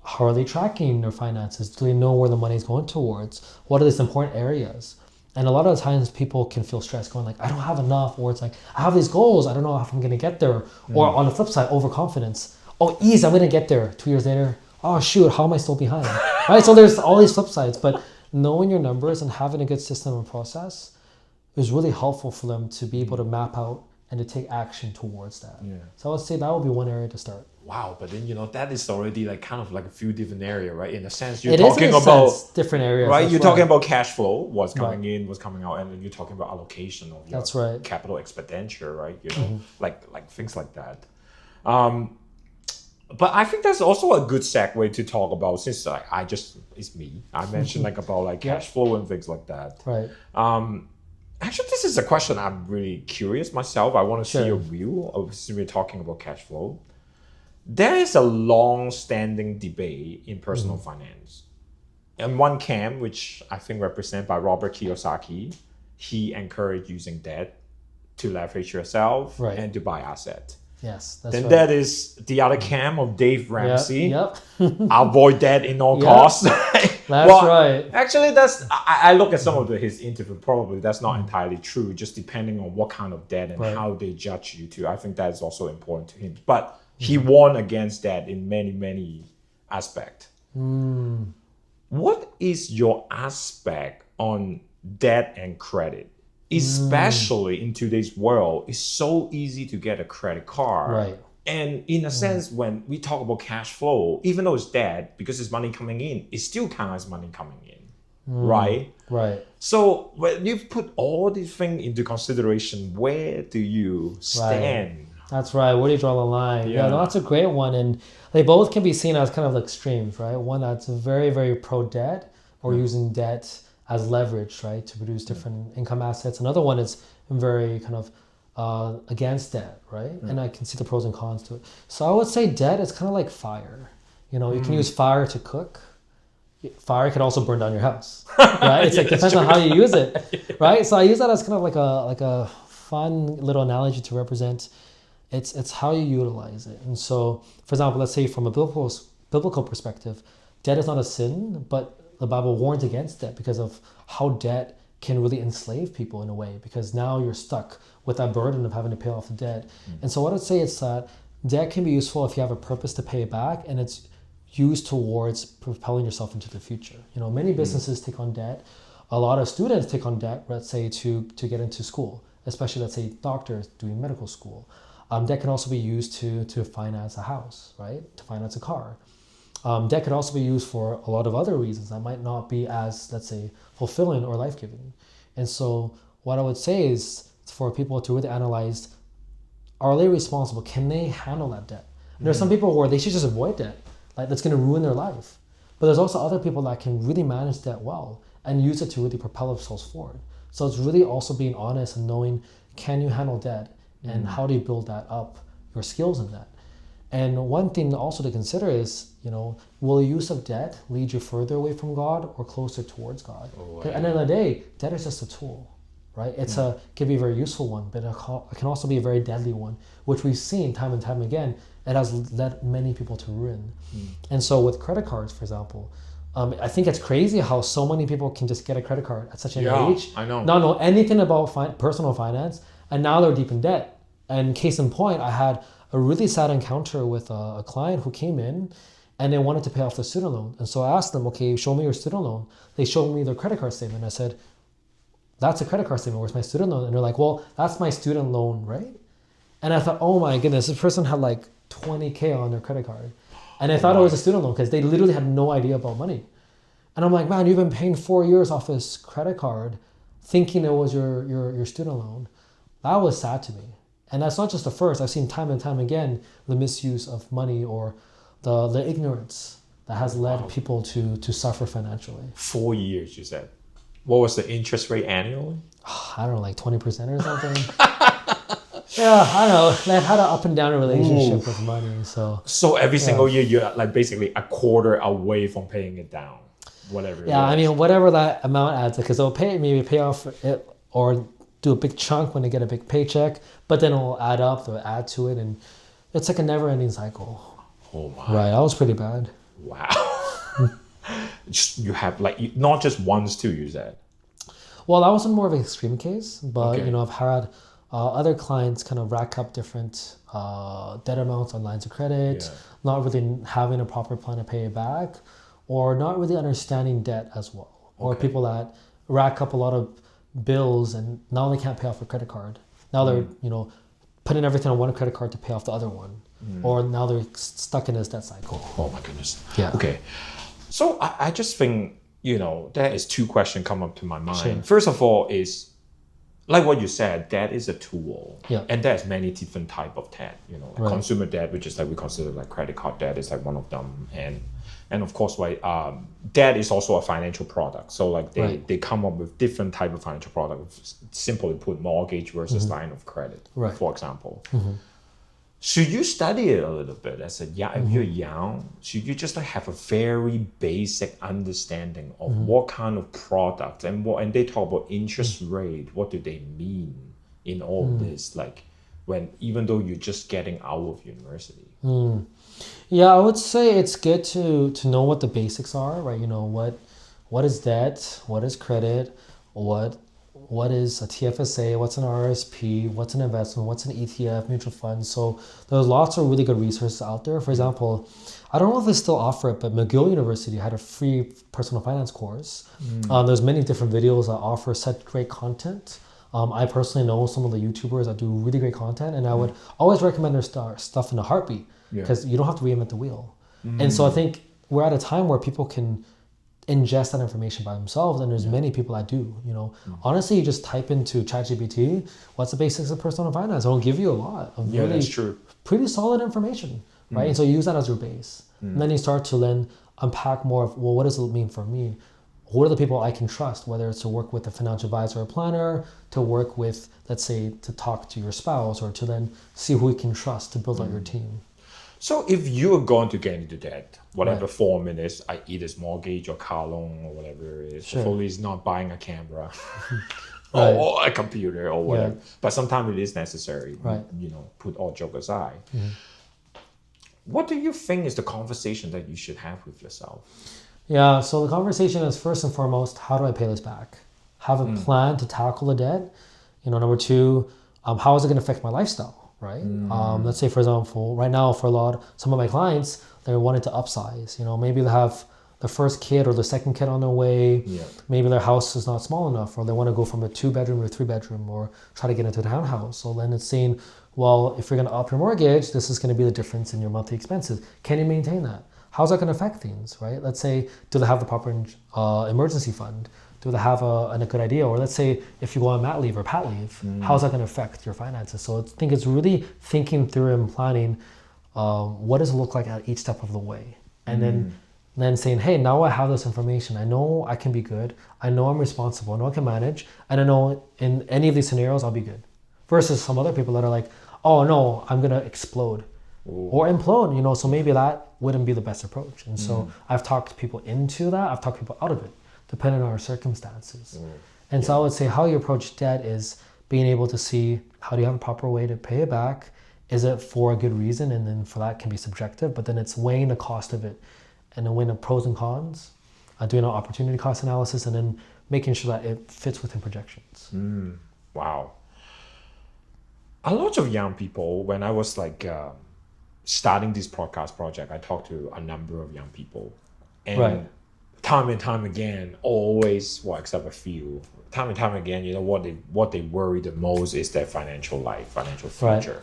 how are they tracking their finances? Do they know where the money is going towards? What are these important areas? And a lot of the times people can feel stressed going like, I don't have enough, or it's like, I have these goals, I don't know if I'm gonna get there. Or on the flip side, overconfidence. Oh, easy, I'm gonna get there. 2 years later, oh shoot, how am I still behind? Right? So there's all these flip sides, but knowing your numbers and having a good system and process is really helpful for them to be able to map out and to take action towards that. Yeah. So I would say that would be one area to start. Wow, but then that is already like kind of like a few different areas, right? In a sense, It is in a sense different areas, right? that's You're talking about cash flow, what's Right. coming in, what's coming out, and then you're talking about allocation of your That's right. capital expenditure, right? Like things like that. But I think that's also a good segue to talk about, since it's me. I mentioned like about like cash flow and things like that. Right. Actually, this is a question I'm really curious myself. I want to see Sure. your view of, since we're talking about cash flow. There is a long-standing debate in personal finance. In one camp, which I think represented by Robert Kiyosaki, he encouraged using debt to leverage yourself Right. and to buy assets. Yes, that's Then right. that is the other camp of Dave Ramsey. Yep. Avoid debt in all Yep. costs. That's right. Actually, I look at some of his interview. Probably that's not entirely true. Just depending on what kind of debt and Right. how they judge you too. I think that is also important to him. But he won against that in many aspects. What is your aspect on debt and credit? Especially in today's world, it's so easy to get a credit card. Right. And in a sense, when we talk about cash flow, even though it's debt, because it's money coming in, it still counts as money coming in, right? Right. So when you put all these things into consideration, where do you stand? That's right. Where do you draw the line? Yeah. Yeah, no, that's a great one. And they both can be seen as kind of extremes, right? One that's very, very pro debt or using debt as leverage, right, to produce different income assets. Another one is very kind of against debt, right? And I can see the pros and cons to it. So I would say debt is kind of like fire. You can use fire to cook. Fire could also burn down your house, right? It's like depends on how you use it, right? So I use that as kind of like a fun little analogy to represent. It's how you utilize it. And so, for example, let's say from a biblical perspective, debt is not a sin, but the Bible warns against debt because of how debt can really enslave people in a way, because now you're stuck with that burden of having to pay off the debt. And so what I'd say is that debt can be useful if you have a purpose to pay it back, and it's used towards propelling yourself into the future. Many businesses take on debt. A lot of students take on debt, let's say, to get into school, especially, let's say, doctors doing medical school. Debt can also be used to finance a house, right? To finance a car. Debt could also be used for a lot of other reasons that might not be as, let's say, fulfilling or life-giving. And so what I would say is for people to really analyze, are they responsible? Can they handle that debt? And there's some people where they should just avoid debt, like that's going to ruin their life. But there's also other people that can really manage debt well and use it to really propel themselves forward. So it's really also being honest and knowing, can you handle debt? And how do you build that up, your skills in that? And one thing also to consider is, will the use of debt lead you further away from God or closer towards God? Oh, At the end of the day, debt is just a tool, right? Can be a very useful one, but it can also be a very deadly one, which we've seen time and time again. It has led many people to ruin. And so with credit cards, for example, I think it's crazy how so many people can just get a credit card at such an age, I know. not know anything about personal finance, and now they're deep in debt. And case in point, I had a really sad encounter with a client who came in and they wanted to pay off their student loan. And so I asked them, okay, show me your student loan. They showed me their credit card statement. I said, that's a credit card statement. Where's my student loan? And they're like, well, that's my student loan, right? And I thought, oh my goodness, this person had like 20K on their credit card. And I thought it was a student loan because they literally had no idea about money. And I'm like, man, you've been paying 4 years off this credit card thinking it was your student loan. That was sad to me. And that's not just the first. I've seen time and time again the misuse of money or the ignorance that has led people to suffer financially. 4 years, you said. What was the interest rate annually? I don't know, like 20% or something. Yeah, I don't know. They've had an up and down relationship with money. So every single year, you're like basically a quarter away from paying it down, whatever. Yeah, I mean, whatever that amount adds, because they'll pay off it or do a big chunk when they get a big paycheck, but then it'll add up, they'll add to it, and it's like a never-ending cycle. Oh my. Right, that was pretty bad. Wow. You have like, not just once too, you said. Well, that wasn't more of an extreme case, but Okay. I've had other clients kind of rack up different debt amounts on lines of credit, not really having a proper plan to pay it back, or not really understanding debt as well. Or people that rack up a lot of bills and now they can't pay off a credit card. Now they're, putting everything on one credit card to pay off the other one. Or now they're stuck in this debt cycle. Oh my goodness. Yeah. Okay. So I just think, there is two questions come up to my mind. Sure. First of all is, like what you said, debt is a tool. Yeah. And there's many different type of debt, like Right. consumer debt, which is like we consider like credit card debt is like one of them. And of course, debt is also a financial product. So like they come up with different type of financial products. Simply put, mortgage versus line of credit, for example. Should you study it a little bit as if you're young? Should you just like have a very basic understanding of what kind of product and they talk about interest rate? What do they mean in all this? Like even though you're just getting out of university. Yeah, I would say it's good to know what the basics are, right? What is debt? What is credit? What is a TFSA? What's an RSP? What's an investment? What's an ETF, mutual fund? So there's lots of really good resources out there. For example, I don't know if they still offer it, but McGill University had a free personal finance course. There's many different videos that offer such great content. I personally know some of the YouTubers that do really great content, and I would always recommend their stuff in a heartbeat because you don't have to reinvent the wheel. And so I think we're at a time where people can ingest that information by themselves, and there's many people that do. Honestly, you just type into ChatGPT, what's the basics of personal finance? It'll give you a lot of really that's true. pretty solid information, right? And so you use that as your base. And then you start to then unpack more of, well, what does it mean for me? What are the people I can trust, whether it's to work with a financial advisor or planner, to work with, let's say, to talk to your spouse, or to then see who you can trust to build out your team. So if you're going to get into debt, whatever form it is, either it's mortgage or car loan or whatever it is, hopefully it's not buying a camera or a computer or whatever. But sometimes it is necessary, put all joke aside. What do you think is the conversation that you should have with yourself? Yeah, so the conversation is first and foremost, how do I pay this back? Have a plan to tackle the debt. Number two, how is it going to affect my lifestyle? Right? Let's say, for example, right now for some of my clients, they're wanting to upsize. Maybe they have the first kid or the second kid on their way. Maybe their house is not small enough, or they want to go from a 2-bedroom to a 3-bedroom, or try to get into a townhouse. So then it's saying, well, if you're going to up your mortgage, this is going to be the difference in your monthly expenses. Can you maintain that? How's that going to affect things, right? Let's say, do they have the proper emergency fund? Do they have a good idea? Or let's say if you go on mat leave or pat leave, how's that going to affect your finances? So I think it's really thinking through and planning what does it look like at each step of the way. And then saying, hey, now I have this information. I know I can be good. I know I'm responsible. I know I can manage. And I know in any of these scenarios, I'll be good. Versus some other people that are like, oh no, I'm going to explode. or implode, so maybe that wouldn't be the best approach. And so I've talked people into that. I've talked people out of it, depending on our circumstances. And so I would say how you approach debt is being able to see, how do you have a proper way to pay it back? Is it for a good reason? And then for that can be subjective, but then it's weighing the cost of it and then weighing the pros and cons, doing an opportunity cost analysis, and then making sure that it fits within projections. Wow. A lot of young people, when I was starting this podcast project, I talked to a number of young people, and time and time again, always, well, except a few, time and time again, what they worry the most is their financial life, financial future.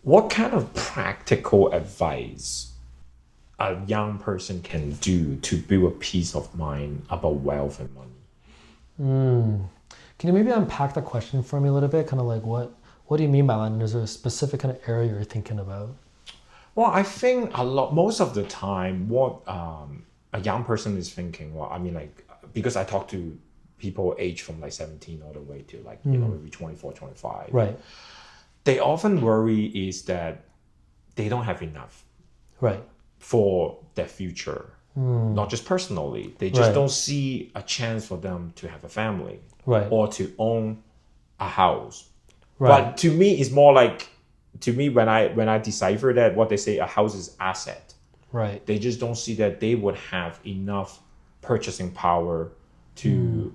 What kind of practical advice a young person can do to build a peace of mind about wealth and money? Can you maybe unpack the question for me a little bit? Kind of like what do you mean by that? And is there a specific kind of area you're thinking about? Well, I think most of the time, what a young person is thinking, because I talk to people aged from 17 all the way to maybe 24, 25. Right. They often worry is that they don't have enough. Right. For their future, not just personally. They just don't see a chance for them to have a family, or to own a house. But to me, it's more like, when I decipher that, what they say, a house is asset. Right. They just don't see that they would have enough purchasing power to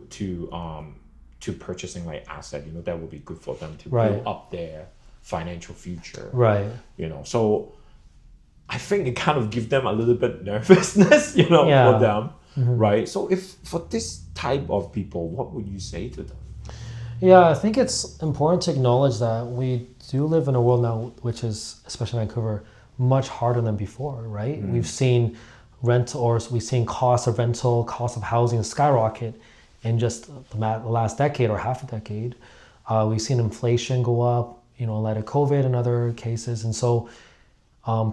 purchasing asset. that would be good for them to build up their financial future. Right. So I think it kind of gives them a little bit nervousness, for them, right? So if for this type of people, what would you say to them? Yeah, I think it's important to acknowledge that we do live in a world now, which is, especially in Vancouver, much harder than before, right? We've seen we've seen cost of rental, cost of housing skyrocket in just the last decade or half a decade. We've seen inflation go up, in light of COVID and other cases. And so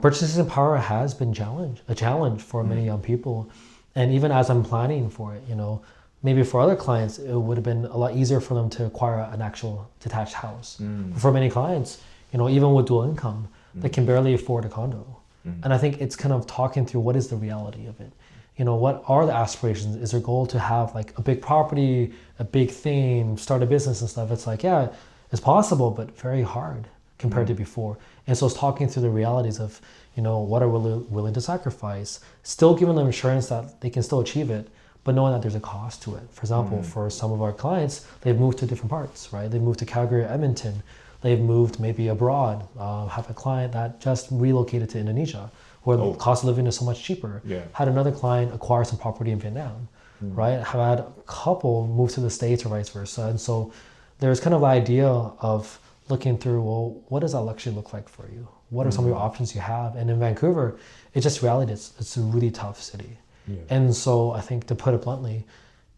purchasing power has been a challenge for many young people. And even as I'm planning for it, maybe for other clients, it would have been a lot easier for them to acquire an actual detached house. For many clients, even with dual income, they can barely afford a condo. And I think it's kind of talking through what is the reality of it. What are the aspirations? Is their goal to have a big property, a big thing, start a business and stuff? It's it's possible, but very hard compared to before. And so it's talking through the realities of, what are we willing to sacrifice, still giving them assurance that they can still achieve it, but knowing that there's a cost to it. For example, for some of our clients, they've moved to different parts, right? They've moved to Calgary or Edmonton. They've moved maybe abroad. Have a client that just relocated to Indonesia, where the cost of living is so much cheaper. Had another client acquire some property in Vietnam, right? Have had a couple move to the States or vice versa. And so there's kind of the idea of looking through, well, what does that luxury look like for you? What are some of your options you have? And in Vancouver, it's just reality. It's a really tough city. And so I think, to put it bluntly,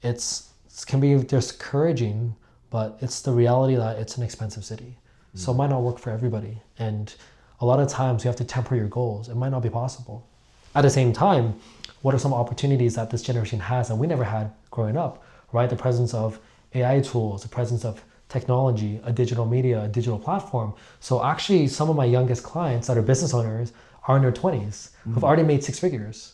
it can be discouraging, but it's the reality that it's an expensive city. So it might not work for everybody. And a lot of times you have to temper your goals. It might not be possible. At the same time, what are some opportunities that this generation has that we never had growing up, right? The presence of AI tools, the presence of technology, a digital media, a digital platform. So actually, some of my youngest clients that are business owners are in their 20s, who've already made six figures.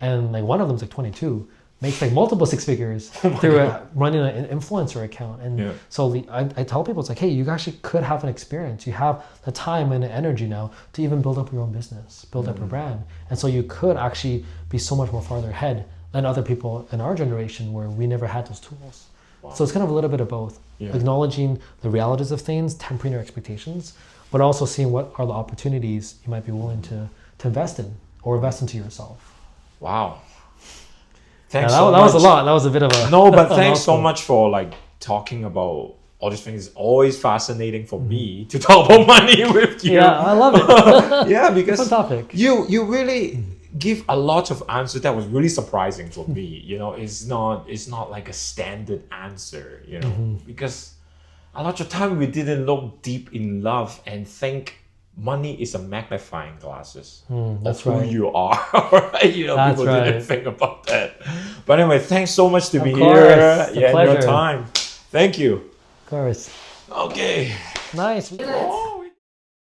And one of them's 22, makes multiple six figures through running an influencer account. And so I tell people, it's hey, you actually could have an experience. You have the time and the energy now to even build up your own business, build up your brand. And so you could actually be so much more farther ahead than other people in our generation where we never had those tools. So it's kind of a little bit of both, acknowledging the realities of things, tempering your expectations, but also seeing what are the opportunities you might be willing to invest in or invest into yourself. Wow. Thanks so much. That was a lot. That was a bit of a... No, but thanks so much for talking about all these things. It's always fascinating for me to talk about money with you. Yeah, I love it. Yeah, because fun topic. You really give a lot of answers that was really surprising for me. It's not like a standard answer, because a lot of time we didn't look deep in love and think money is a magnifying glasses of who you are. Right? People didn't think about that. But anyway, thanks so much to be here. Your time. Thank you. Of course. Okay. Nice.